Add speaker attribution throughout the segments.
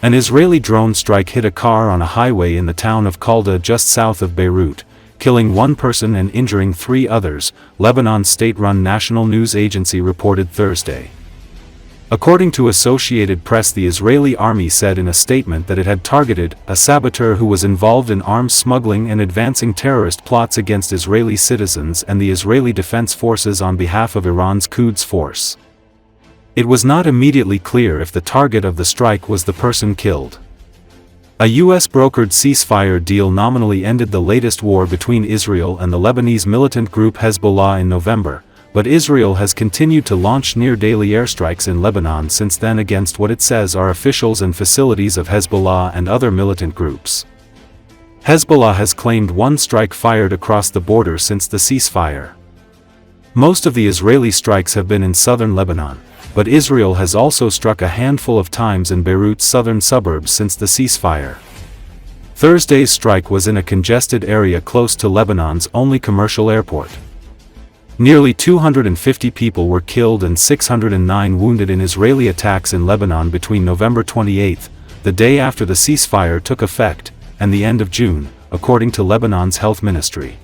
Speaker 1: An Israeli drone strike hit a car on a highway in the town of Khaldeh just south of Beirut, killing one person and injuring 3 others, Lebanon's state-run national news agency reported Thursday. According to Associated Press, the Israeli army said in a statement that it had targeted a saboteur who was involved in arms smuggling and advancing terrorist plots against Israeli citizens and the Israeli Defense Forces on behalf of Iran's Quds force. It was not immediately clear if the target of the strike was the person killed. A U.S.-brokered ceasefire deal nominally ended the latest war between Israel and the Lebanese militant group Hezbollah in November, but Israel has continued to launch near-daily airstrikes in Lebanon since then against what it says are officials and facilities of Hezbollah and other militant groups. Hezbollah has claimed 1 strike fired across the border since the ceasefire. Most of the Israeli strikes have been in southern Lebanon, but Israel has also struck a handful of times in Beirut's southern suburbs since the ceasefire. Thursday's strike was in a congested area close to Lebanon's only commercial airport. Nearly 250 people were killed and 609 wounded in Israeli attacks in Lebanon between November 28, the day after the ceasefire took effect, and the end of June, according to Lebanon's health ministry.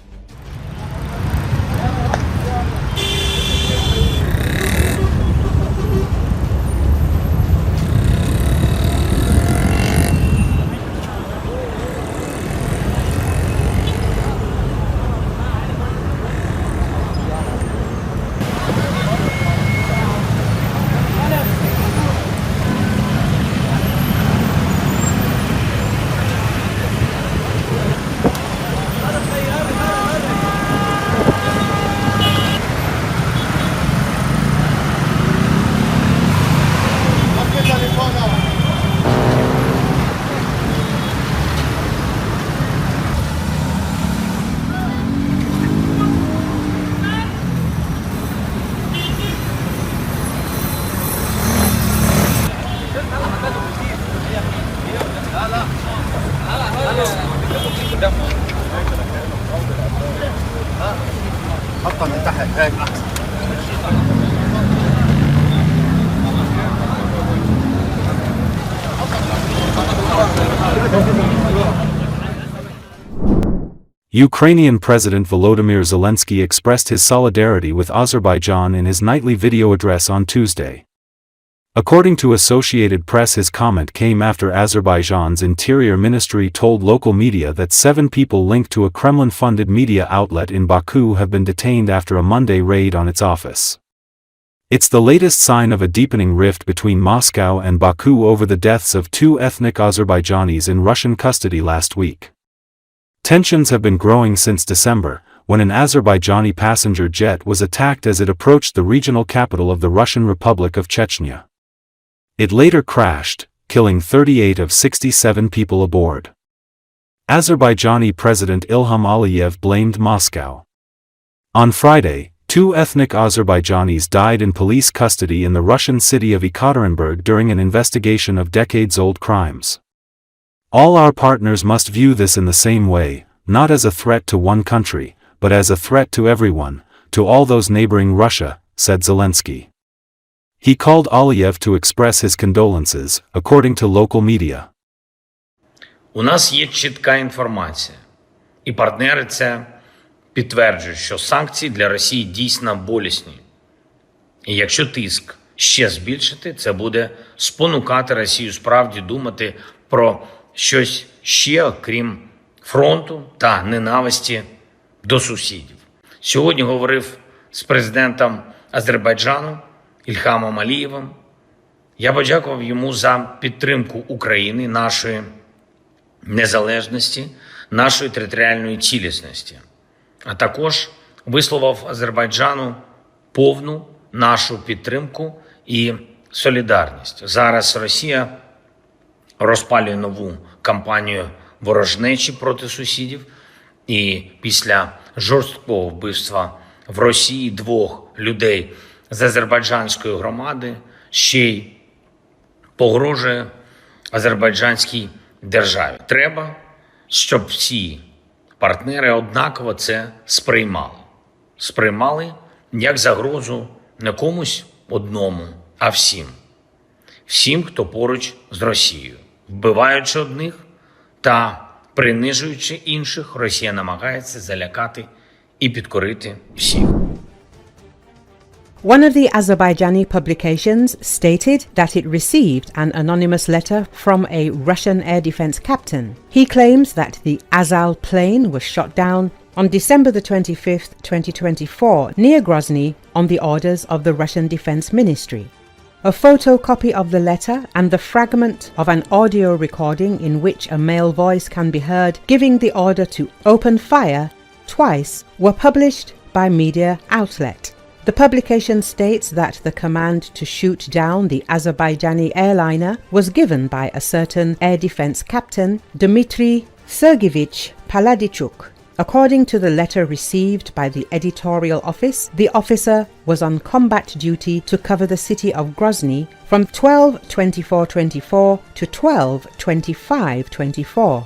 Speaker 1: Ukrainian President Volodymyr Zelenski expressed his solidarity with Azerbaijan in his nightly video address on Tuesday. According to Associated Press, his comment came after Azerbaijan's Interior Ministry told local media that 7 people linked to a Kremlin-funded media outlet in Baku have been detained after a Monday raid on its office. It's the latest sign of a deepening rift between Moscow and Baku over the deaths of 2 ethnic Azerbaijanis in Russian custody last week. Tensions have been growing since December, when an Azerbaijani passenger jet was attacked as it approached the regional capital of the Russian Republic of Chechnya. It later crashed, killing 38 of 67 people aboard. Azerbaijani President Ilham Aliyev blamed Moscow. On Friday, 2 ethnic Azerbaijanis died in police custody in the Russian city of Ekaterinburg during an investigation of decades-old crimes. All our partners must view this in the same way, not as a threat to one country, but as a threat to everyone, to all those neighboring Russia, said Zelensky. He called Aliyev to express his condolences, according to local media.
Speaker 2: У нас є чітка інформація, і партнери це підтверджують, що санкції для Росії дійсно болісні. І якщо тиск ще збільшити, це буде спонукати Росію справді думати про щось ще, окрім фронту та ненависті до сусідів. Сьогодні говорив з президентом Азербайджану Ільхамом Алієвим. Я подякував йому за підтримку України, нашої незалежності, нашої територіальної цілісності, а також висловив Азербайджану повну нашу підтримку і солідарність. Зараз Росія розпалює нову кампанію ворожнечі проти сусідів, і після жорсткого вбивства в Росії 2 людей з азербайджанської громади ще й погрожує азербайджанській державі. Треба, щоб всі партнери однаково це сприймали. Сприймали як загрозу не комусь одному, а всім. Всім, хто поруч з Росією. Вбиваючи одних та принижуючи інших, Росія намагається залякати і підкорити всіх.
Speaker 3: One of the Azerbaijani publications stated that it received an anonymous letter from a Russian air defense captain. He claims that the Azal plane was shot down on December the 25th, 2024, near Grozny on the orders of the Russian Defense Ministry. A photocopy of the letter and the fragment of an audio recording in which a male voice can be heard giving the order to open fire twice were published by media outlet. The publication states that the command to shoot down the Azerbaijani airliner was given by a certain air defense captain, Dmitry Sergeyevich Paladichuk. According to the letter received by the editorial office, the officer was on combat duty to cover the city of Grozny from 12/24/24 to 12/25/24.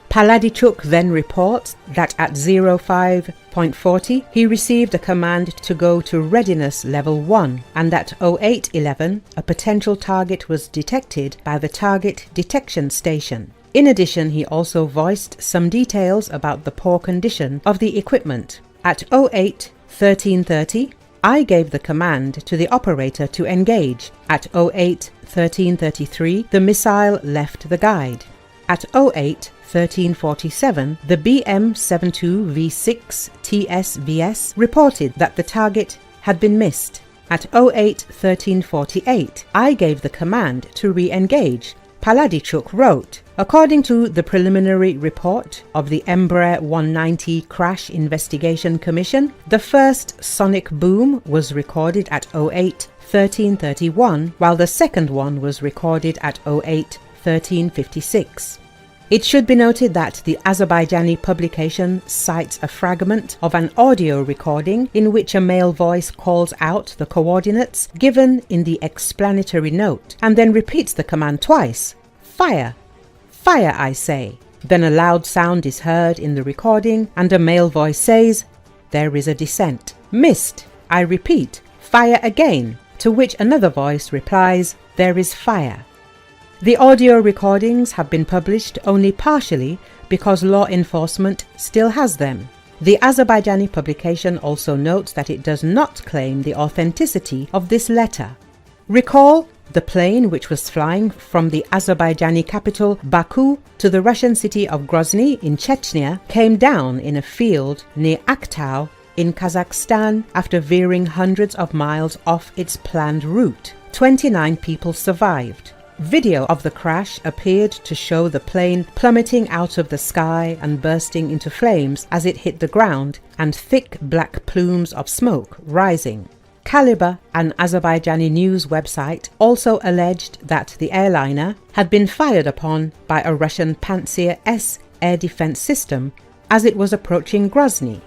Speaker 3: Paladichuk then reports that at 05:40 he received a command to go to readiness level 1 and at 08:11 a potential target was detected by the target detection station. In addition, he also voiced some details about the poor condition of the equipment. At 08:13:30 I gave the command to the operator to engage. At 08:13:33 the missile left the guide. At 08:13:47 the BM-72V6 TSVS reported that the target had been missed. At 08:13:48 I gave the command to re-engage. Paladichuk wrote, according to the preliminary report of the Embraer 190 Crash Investigation Commission, the first sonic boom was recorded at 08:13:31, while the second one was recorded at 08:13:56. It should be noted that the Azerbaijani publication cites a fragment of an audio recording in which a male voice calls out the coordinates given in the explanatory note and then repeats the command twice. Fire! Fire, I say. Then a loud sound is heard in the recording and a male voice says, there is a descent. Missed! I repeat, fire again, to which another voice replies, there is fire. The audio recordings have been published only partially because law enforcement still has them. The Azerbaijani publication also notes that it does not claim the authenticity of this letter. Recall, the plane which was flying from the Azerbaijani capital Baku to the Russian city of Grozny in Chechnya came down in a field near Aktau in Kazakhstan after veering hundreds of miles off its planned route. 29 people survived. Video of the crash appeared to show the plane plummeting out of the sky and bursting into flames as it hit the ground and thick black plumes of smoke rising. Caliber, an Azerbaijani news website, also alleged that the airliner had been fired upon by a Russian Pantsir S air defense system as it was approaching Grozny.